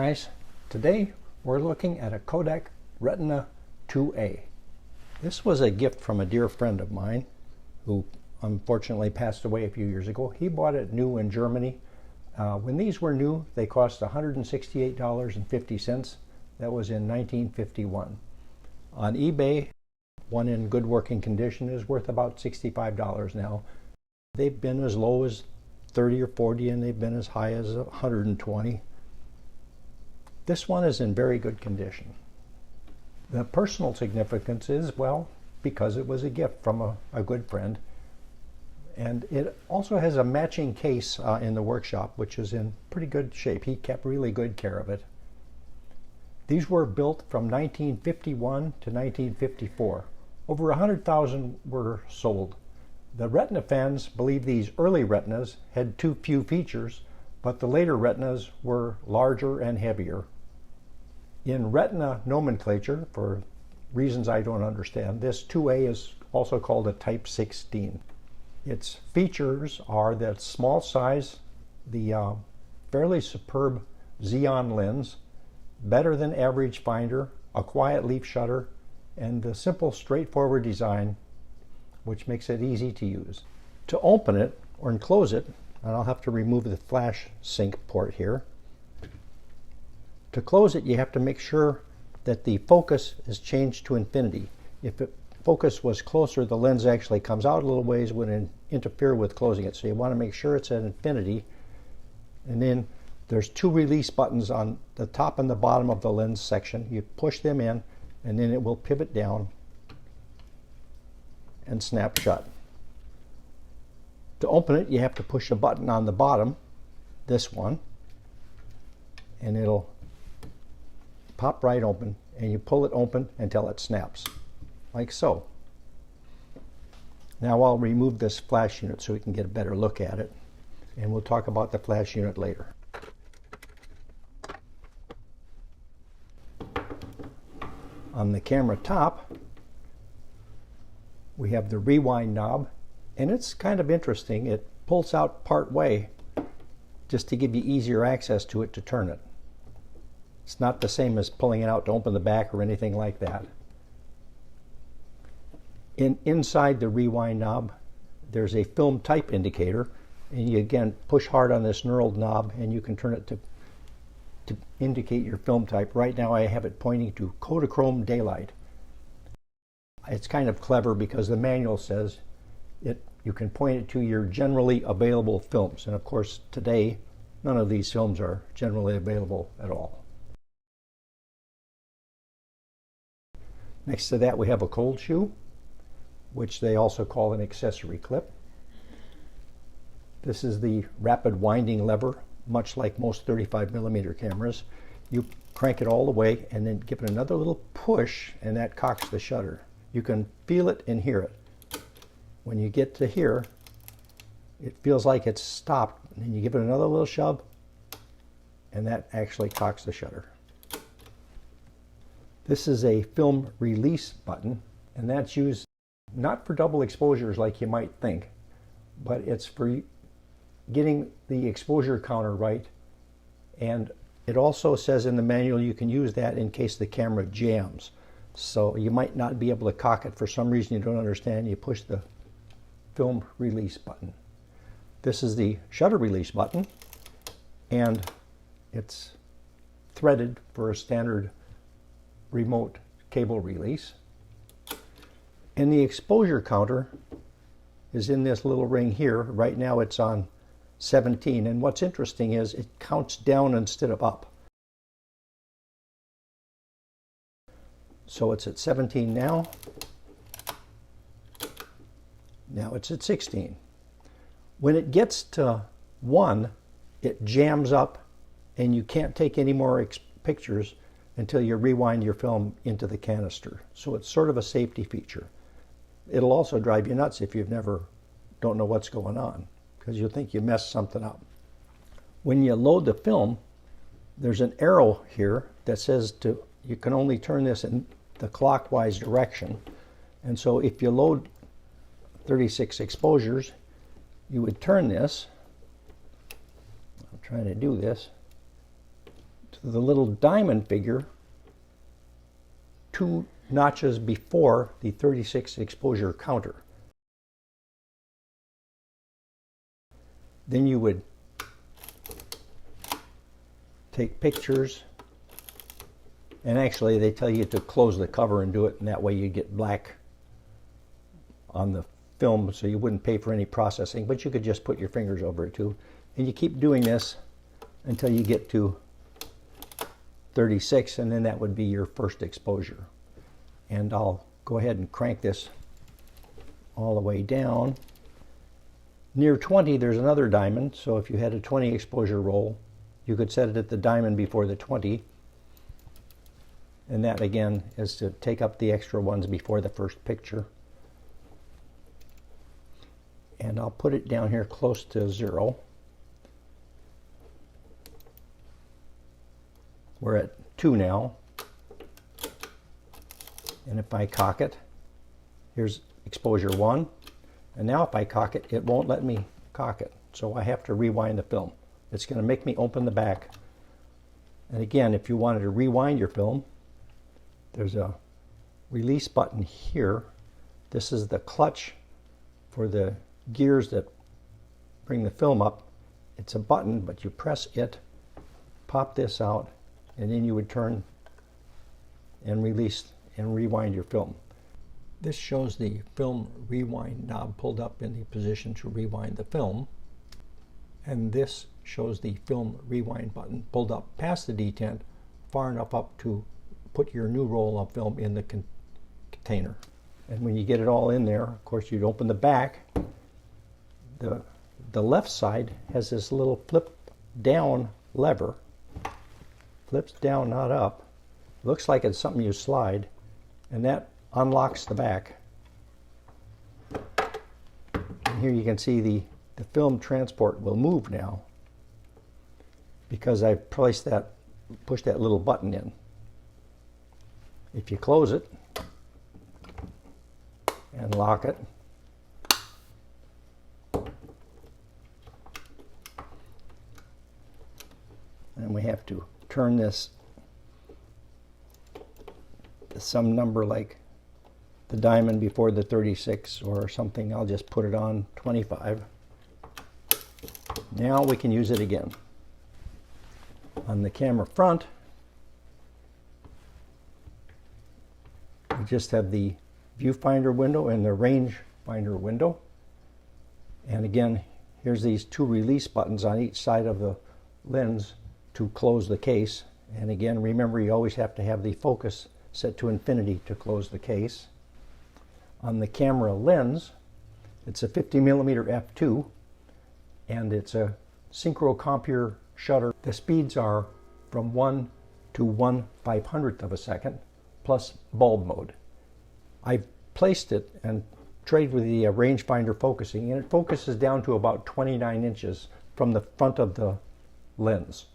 guys, today we're looking at a Kodak Retina IIa. This was a gift from a dear friend of mine who unfortunately passed away a few years ago. He bought it new in Germany. When these were new, they cost $168.50. That was in 1951. On eBay, one in good working condition is worth about $65 now. They've been as low as 30 or 40 and they've been as high as 120. This one is in very good condition. The personal significance is, well, because it was a gift from a good friend. And it also has a matching case in the workshop, which is in pretty good shape. He kept really good care of it. These were built from 1951 to 1954. Over 100,000 were sold. The Retina fans believe these early Retinas had too few features, but the later Retinas were larger and heavier. In Retina nomenclature, for reasons I don't understand, this 2A is also called a Type 16. Its features are the small size, the fairly superb Xeon lens, better than average finder, a quiet leaf shutter, and the simple straightforward design, which makes it easy to use. To open it or enclose it, and I'll have to remove the flash sync port here. To close it, you have to make sure that the focus is changed to infinity. If the focus was closer, the lens actually comes out a little ways, would interfere with closing it. So you want to make sure it's at infinity. And then there's two release buttons on the top and the bottom of the lens section. You push them in, and then it will pivot down and snap shut. To open it, you have to push a button on the bottom, this one, and it'll pop right open, and you pull it open until it snaps, like so. Now I'll remove this flash unit so we can get a better look at it, and we'll talk about the flash unit later. On the camera top, we have the rewind knob, and it's kind of interesting. It pulls out part way just to give you easier access to it to turn it. It's not the same as pulling it out to open the back or anything like that. Inside the rewind knob, there's a film type indicator, and you again push hard on this knurled knob and you can turn it to indicate your film type. Right now I have it pointing to Kodachrome Daylight. It's kind of clever because the manual says you can point it to your generally available films, and of course today none of these films are generally available at all. Next to that we have a cold shoe, which they also call an accessory clip. This is the rapid winding lever, much like most 35mm cameras. You crank it all the way and then give it another little push, and that cocks the shutter. You can feel it and hear it. When you get to here, it feels like it's stopped, and then you give it another little shove, and that actually cocks the shutter. This is a film release button, and that's used not for double exposures like you might think, but it's for getting the exposure counter right. And it also says in the manual you can use that in case the camera jams. So you might not be able to cock it for some reason you don't understand. You push the film release button. This is the shutter release button, and it's threaded for a standard remote cable release. And the exposure counter is in this little ring here. Right now it's on 17, and what's interesting is it counts down instead of up. So it's at 17 now. Now it's at 16. When it gets to 1, it jams up and you can't take any more pictures until you rewind your film into the canister. So it's sort of a safety feature. It'll also drive you nuts if you've don't know what's going on, because you'll think you messed something up. When you load the film, there's an arrow here that says you can only turn this in the clockwise direction. And so if you load 36 exposures, you would turn this, I'm trying to do this, to the little diamond figure 2 notches before the 36 exposure counter. Then you would take pictures, and actually they tell you to close the cover and do it, and that way you get black on the film, so you wouldn't pay for any processing, but you could just put your fingers over it too. And you keep doing this until you get to 36, and then that would be your first exposure. And I'll go ahead and crank this all the way down. Near 20, there's another diamond, so if you had a 20 exposure roll, you could set it at the diamond before the 20. And that, again, is to take up the extra ones before the first picture. And I'll put it down here close to 0. We're at 2 now. And if I cock it, here's exposure 1. And now if I cock it, it won't let me cock it. So I have to rewind the film. It's going to make me open the back. And again, if you wanted to rewind your film, there's a release button here. This is the clutch for the gears that bring the film up. It's a button, but you press it, pop this out, and then you would turn and release and rewind your film. This shows the film rewind knob pulled up in the position to rewind the film. And this shows the film rewind button pulled up past the detent far enough up to put your new roll of film in the container. And when you get it all in there, of course, you'd open the back. The left side has this little flip down lever. Flips down, not up. Looks like it's something you slide, and that unlocks the back. And here you can see the film transport will move now because I've pushed that little button in. If you close it and lock it, and we have to turn this to some number like the diamond before the 36 or something. I'll just put it on 25. Now we can use it again. On the camera front, we just have the viewfinder window and the range finder window. And again, here's these 2 release buttons on each side of the lens to close the case. And again, remember, you always have to have the focus set to infinity to close the case. On the camera lens, it's a 50mm f2, and it's a synchro compure shutter. The speeds are from 1 to 1/500th of a second, plus bulb mode. I've placed it and traded with the rangefinder focusing, and it focuses down to about 29 inches from the front of the lens.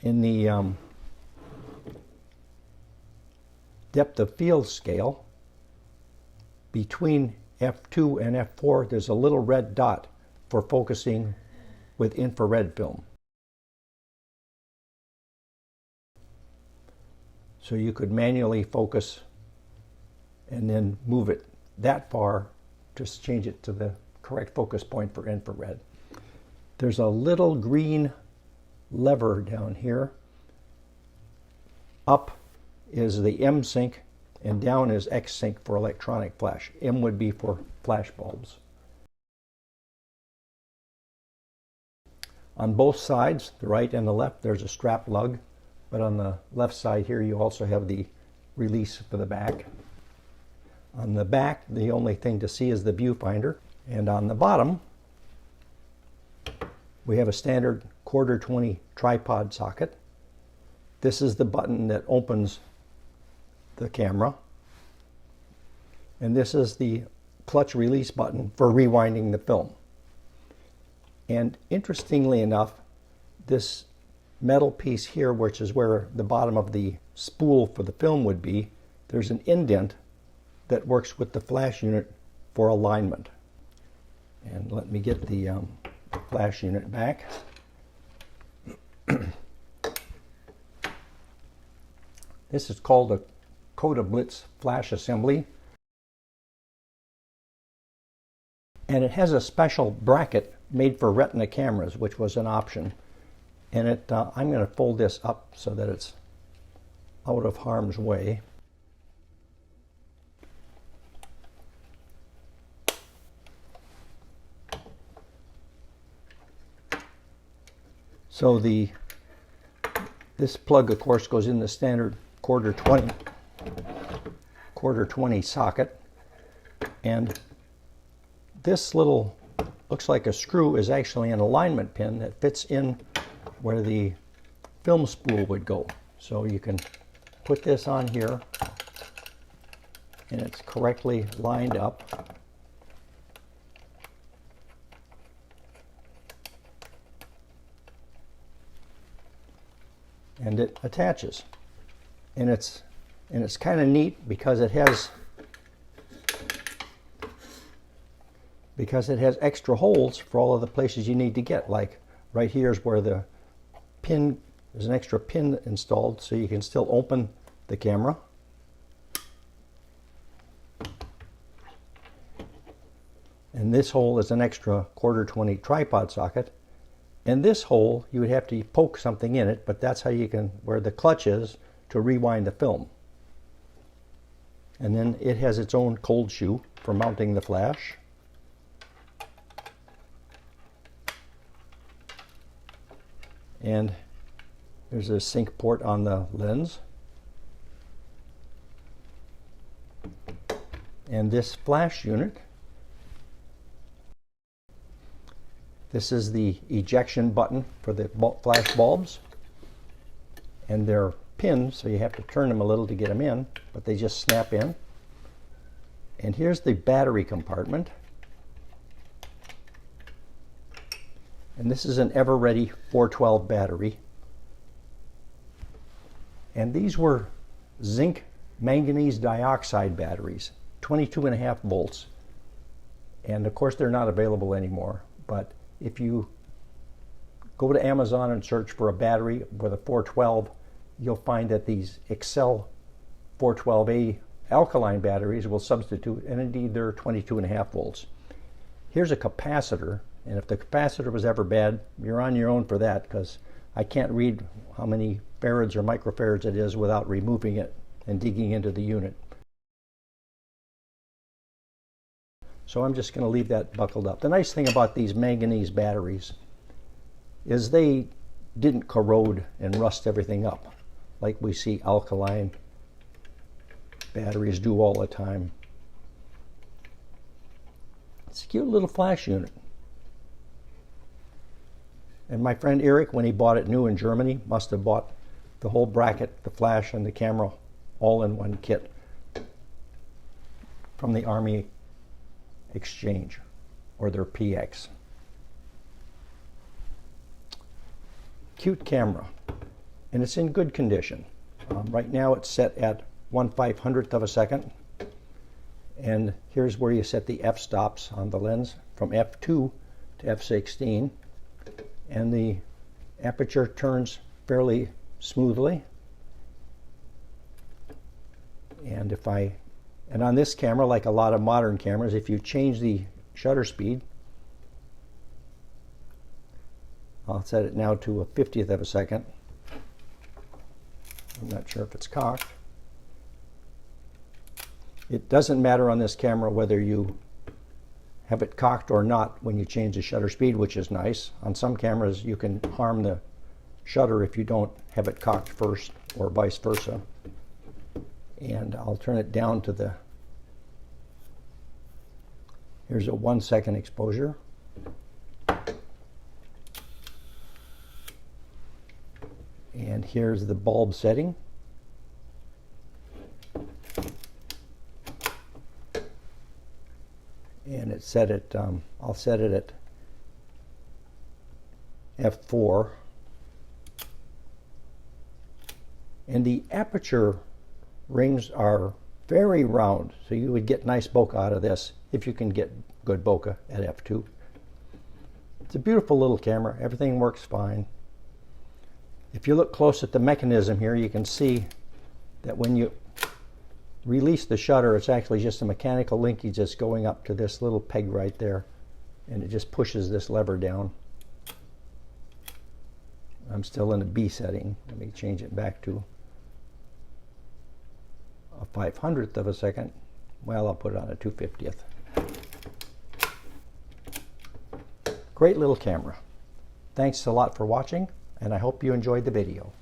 In the depth of field scale, between f2 and f4, there's a little red dot for focusing with infrared film. So you could manually focus and then move it that far to change it to the correct focus point for infrared. There's a little green lever down here. Up is the M sync and down is X sync for electronic flash. M would be for flash bulbs. On both sides, the right and the left, there's a strap lug, but on the left side here you also have the release for the back. On the back, the only thing to see is the viewfinder, and on the bottom we have a standard 1/4-20 tripod socket. This is the button that opens the camera, and this is the clutch release button for rewinding the film. And interestingly enough, this metal piece here, which is where the bottom of the spool for the film would be, there's an indent that works with the flash unit for alignment. And let me get the flash unit back. This is called a Kodak Blitz flash assembly. And it has a special bracket made for Retina cameras, which was an option. And I'm going to fold this up so that it's out of harm's way. So this plug, of course, goes in the standard quarter 20 socket, and this little, looks like a screw, is actually an alignment pin that fits in where the film spool would go. So you can put this on here and it's correctly lined up. And it attaches. And it's kind of neat because it has extra holes for all of the places you need to get. Like right here is where the pin, there's an extra pin installed so you can still open the camera. And this hole is an extra quarter 20 tripod socket. And this hole, you would have to poke something in it, but that's how you can, where the clutch is, to rewind the film. And then it has its own cold shoe for mounting the flash. And there's a sync port on the lens. And this flash unit, this is the ejection button for the flash bulbs. And they're pinned, so you have to turn them a little to get them in, but they just snap in. And here's the battery compartment. And this is an ever-ready 412 battery. And these were zinc manganese dioxide batteries, 22.5 volts. And of course they're not available anymore, but if you go to Amazon and search for a battery with a 412, you'll find that these Excel 412A alkaline batteries will substitute, and indeed they're 22.5 volts. Here's a capacitor, and if the capacitor was ever bad, you're on your own for that, because I can't read how many farads or microfarads it is without removing it and digging into the unit. So I'm just going to leave that buckled up. The nice thing about these manganese batteries is they didn't corrode and rust everything up like we see alkaline batteries do all the time. It's a cute little flash unit. And my friend Eric, when he bought it new in Germany, must have bought the whole bracket, the flash, and the camera all in one kit from the Army Exchange, or their PX. Cute camera, and it's in good condition. Right now it's set at 1/500th of a second, and here's where you set the f-stops on the lens from f2 to f16, and the aperture turns fairly smoothly. And on this camera, like a lot of modern cameras, if you change the shutter speed, I'll set it now to a 50th of a second. I'm not sure if it's cocked. It doesn't matter on this camera whether you have it cocked or not when you change the shutter speed, which is nice. On some cameras, you can harm the shutter if you don't have it cocked first, or vice versa. And I'll turn it down to the, here's a 1 second exposure. And here's the bulb setting. And it's set at, I'll set it at f4. And the aperture rings are very round, so you would get nice bokeh out of this if you can get good bokeh at f2. It's a beautiful little camera. Everything works fine. If you look close at the mechanism here, you can see that when you release the shutter, it's actually just a mechanical linkage that's going up to this little peg right there, and it just pushes this lever down. I'm still in a B setting. Let me change it back to a 500th of a second. Well, I'll put it on a 250th. Great little camera. Thanks a lot for watching, and I hope you enjoyed the video.